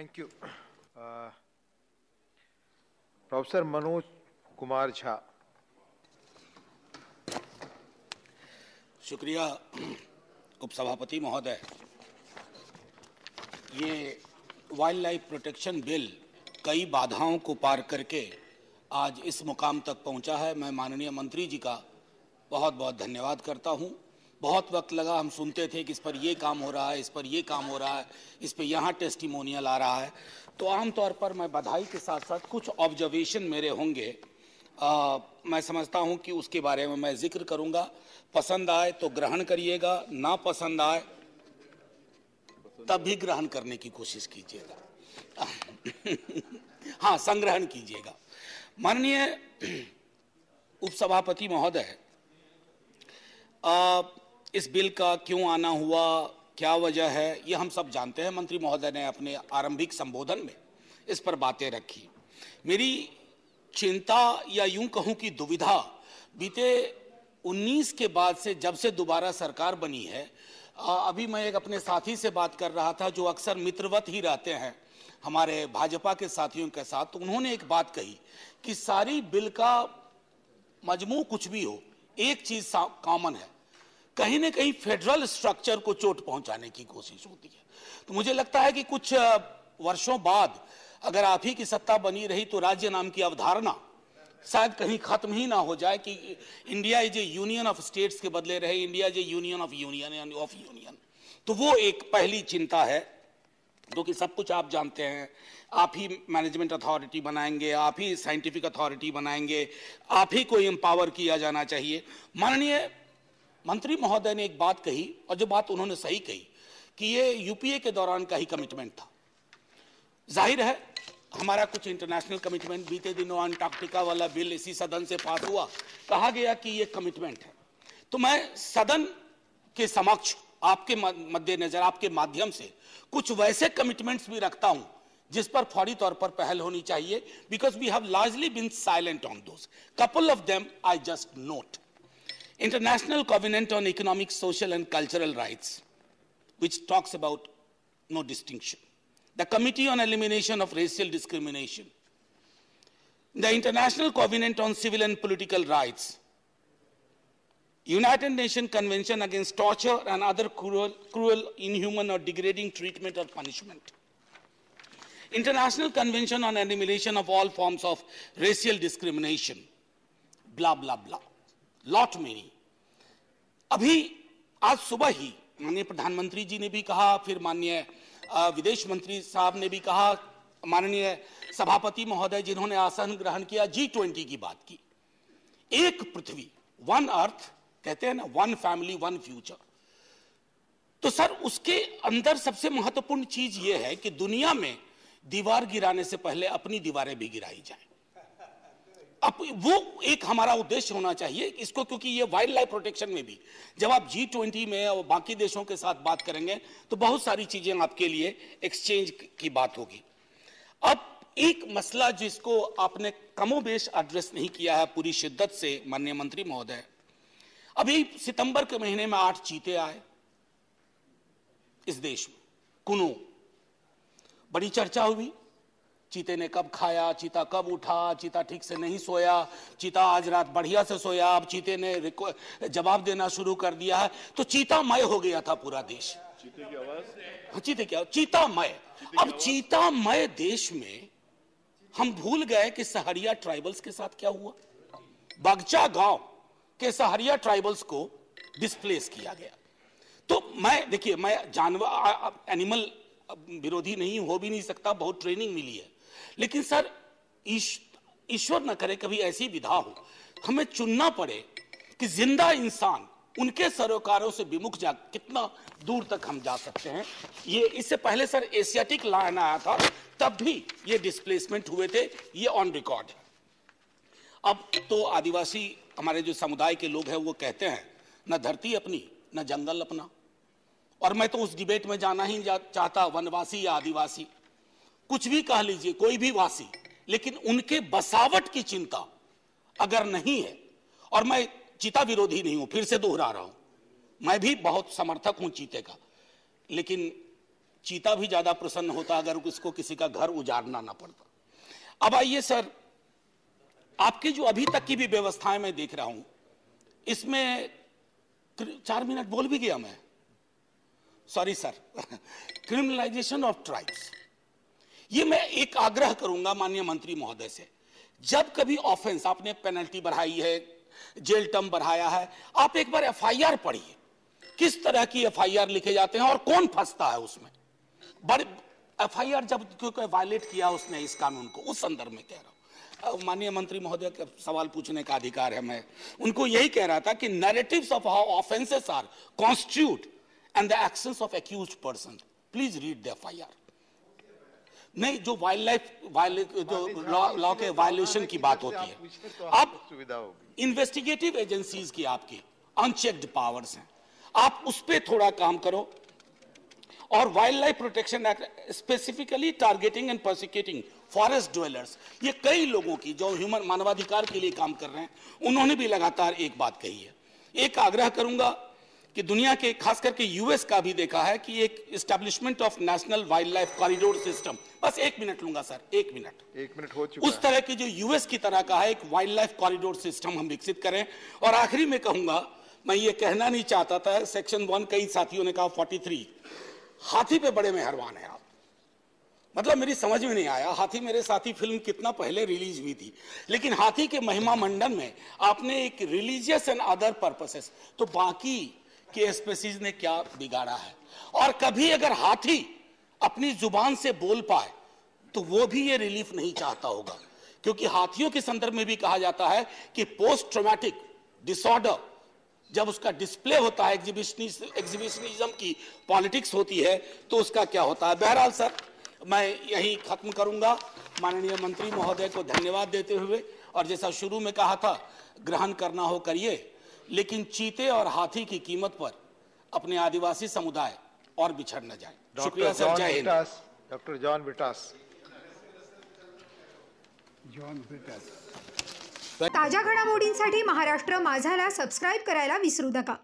Thank you. Professor Manoj Kumar Jha. शुक्रिया उपसभापति महोदय। ये वाइल्ड लाइफ प्रोटेक्शन बिल कई बाधाओं को पार करके आज इस मुकाम तक पहुंचा है। मैं माननीय मंत्री जी का बहुत बहुत धन्यवाद करता हूं। बहुत वक्त लगा, हम सुनते थे कि इस पर ये काम हो रहा है, इस पर ये काम हो रहा है, इस पर यहाँ टेस्टिमोनियल आ रहा है। तो आमतौर पर मैं बधाई के साथ साथ कुछ ऑब्जर्वेशन मेरे होंगे, मैं समझता हूं कि उसके बारे में मैं जिक्र करूंगा। पसंद आए तो ग्रहण करिएगा, ना पसंद आए तब भी ग्रहण करने की कोशिश कीजिएगा। हाँ, संग्रहण कीजिएगा। माननीय उपसभापति महोदय, इस बिल का क्यों आना हुआ, क्या वजह है, ये हम सब जानते हैं। मंत्री महोदय ने अपने आरंभिक संबोधन में इस पर बातें रखी। मेरी चिंता या यूं कहूं कि दुविधा बीते 19 के बाद से, जब से दोबारा सरकार बनी है, अभी मैं एक अपने साथी से बात कर रहा था जो अक्सर मित्रवत ही रहते हैं हमारे भाजपा के साथियों के साथ। तो उन्होंने एक बात कही कि सारी बिल का मजमू कुछ भी हो, एक चीज कॉमन है, कहीं ना कहीं फेडरल स्ट्रक्चर को चोट पहुंचाने की कोशिश होती है। तो मुझे लगता है कि कुछ वर्षों बाद अगर आप ही की सत्ता बनी रही तो राज्य नाम की अवधारणा शायद कहीं खत्म ही ना हो जाए कि India is A union of states के बदले रहे India is A union of union. तो वो एक पहली चिंता है, जो कि सब कुछ आप जानते हैं। आप ही मैनेजमेंट अथॉरिटी बनाएंगे, आप ही साइंटिफिक अथॉरिटी बनाएंगे, आप ही को एम्पावर किया जाना चाहिए। माननीय मंत्री महोदय ने एक बात कही, और जो बात उन्होंने सही कही, कि ये यूपीए के दौरान का ही कमिटमेंट था। जाहिर है हमारा कुछ इंटरनेशनल कमिटमेंट, बीते दिनों अंटार्कटिका वाला बिल इसी सदन से पास हुआ, कहा गया कि ये कमिटमेंट है। तो मैं सदन के समक्ष आपके मद्देनजर, आपके माध्यम से कुछ वैसे कमिटमेंट्स भी रखता हूं जिस पर फौरी तौर पर पहल होनी चाहिए, because we have largely been silent on those. Couple of them I just note. International Covenant on Economic, Social and Cultural Rights, which talks about no distinction. The Committee on Elimination of Racial Discrimination. The International Covenant on Civil and Political Rights. United Nations Convention Against Torture and Other cruel, inhuman or degrading treatment or punishment. International Convention on Elimination of all forms of racial discrimination. Blah, blah, blah. Lot many. अभी आज सुबह ही माननीय प्रधानमंत्री जी ने भी कहा, फिर माननीय विदेश मंत्री साहब ने भी कहा, माननीय सभापति महोदय जिन्होंने आसन ग्रहण किया, G20 की बात की। एक पृथ्वी, वन अर्थ कहते हैं ना, वन फैमिली वन फ्यूचर। तो सर उसके अंदर सबसे महत्वपूर्ण चीज यह है कि दुनिया में दीवार गिराने से पहले अपनी दीवारें भी गिराई जाए। अब वो एक हमारा उद्देश्य होना चाहिए इसको, क्योंकि ये वाइल्ड लाइफ प्रोटेक्शन में भी जब आप G20 में और बाकी देशों के साथ बात करेंगे तो बहुत सारी चीजें आपके लिए एक्सचेंज की बात होगी। अब एक मसला जिसको आपने कमोबेश एड्रेस नहीं किया है पूरी शिद्दत से माननीय मंत्री महोदय, अभी सितंबर के महीने में 8 चीते आए इस देश में, कुनू, बड़ी चर्चा हुई। चीते ने कब खाया, चीता कब उठा, चीता ठीक से नहीं सोया, चीता आज रात बढ़िया से सोया, अब चीते ने जवाब देना शुरू कर दिया है। तो चीतामय हो गया था पूरा देश। चीते की आवाज, चीते क्या, चीतामय। अब चीतामय देश में हम भूल गए कि सहरिया ट्राइबल्स के साथ क्या हुआ। बगचा गांव के सहरिया ट्राइबल्स को डिस्प्लेस किया गया। तो मैं, देखिए, मैं जानवर एनिमल विरोधी नहीं हो भी नहीं सकता, बहुत ट्रेनिंग मिली है, लेकिन सर ईश्वर न करे कभी ऐसी विधा हो हमें चुनना पड़े कि जिंदा इंसान उनके सरोकारों से विमुख जा कितना दूर तक हम जा सकते हैं। ये इससे पहले सर एशियाटिक लायन आया था, तब भी ये डिस्प्लेसमेंट हुए थे, ये ऑन रिकॉर्ड है। अब तो आदिवासी हमारे जो समुदाय के लोग हैं वो कहते हैं न धरती अपनी न जंगल अपना, और मैं तो उस डिबेट में जाना ही चाहता, वनवासी या आदिवासी कुछ भी कह लीजिए, कोई भी वासी, लेकिन उनके बसावट की चिंता अगर नहीं है, और मैं चीता विरोधी नहीं हूं, फिर से दोहरा रहा हूं, मैं भी बहुत समर्थक हूं चीते का, लेकिन चीता भी ज्यादा प्रसन्न होता अगर उसको किसी का घर उजाड़ना ना पड़ता। अब आइए सर, आपकी जो अभी तक की भी व्यवस्थाएं मैं देख रहा हूं, इसमें 4 मिनट बोल भी गया मैं, sorry sir. Criminalisation of tribes, ये मैं एक आग्रह करूंगा माननीय मंत्री महोदय से, जब कभी ऑफेंस, आपने पेनल्टी बढ़ाई है, जेल टर्म बढ़ाया है, आप एक बार एफआईआर पढ़िए, किस तरह की एफआईआर लिखे जाते हैं और कौन फंसता है उसमें। बड़े एफआईआर जब क्योंकि वायलेट किया उसने इस कानून को, उस संदर्भ में कह रहा हूं। माननीय मंत्री महोदय का सवाल पूछने का अधिकार है, मैं उनको यही कह रहा था कि narratives of how offences are constitute and the actions of accused person, please read the FIR. नहीं, जो वाइल्ड लाइफ जो लॉ के वायलेशन की बात होती है, अब इन्वेस्टिगेटिव एजेंसीज की आपकी अनचेक्ड पावर्स हैं, आप उस पर थोड़ा काम करो। और wild life protection act specifically targeting and prosecuting forest dwellers, ये कई लोगों की जो ह्यूमन मानवाधिकार के लिए काम कर रहे हैं, उन्होंने भी लगातार एक बात कही है। एक आग्रह करूंगा कि दुनिया के, खास करके यूएस का भी देखा है कि एक establishment of national wild life corridor system, बस 1 मिनट लूंगा सर, 1 मिनट हो चुका उस तरह की जो यूएस की तरह का है एक वाइल्ड लाइफ कॉरिडोर सिस्टम हम विकसित करें। और आखिरी में कहूंगा, मैं ये कहना नहीं चाहता था, सेक्शन 1 कई साथियों ने कहा 43, हाथी पे बड़े मेहरबान है आप, मतलब मेरी समझ में नहीं आया, हाथी मेरे साथी फिल्म कितना पहले रिलीज हुई थी, लेकिन हाथी के महिमा मंडन में आपने एक रिलीजियस एंड अदर पर्पसेस, तो बाकी के स्पीसीज ने क्या बिगाड़ा है। और कभी अगर हाथी अपनी जुबान से बोल पाए तो वो भी ये रिलीफ नहीं चाहता होगा, क्योंकि हाथियों के संदर्भ में भी कहा जाता है कि पोस्ट ट्रॉमेटिक डिसऑर्डर जब उसका डिस्प्ले होता है, एग्जिबिशनिज्म की पॉलिटिक्स होती है, तो उसका क्या होता है। बहरहाल सर, मैं यही खत्म करूंगा, माननीय मंत्री महोदय को धन्यवाद देते हुए, और जैसा शुरू में कहा था, ग्रहण करना हो करिए, लेकिन चीते और हाथी की कीमत पर अपने आदिवासी समुदाय और बिछड़ न जाए। शुक्रिया सर, जय हिंद। Doctor John विटास। ताज्या घडामोडींसाठी महाराष्ट्र माझाला सबस्क्राईब करायला विसरू नका।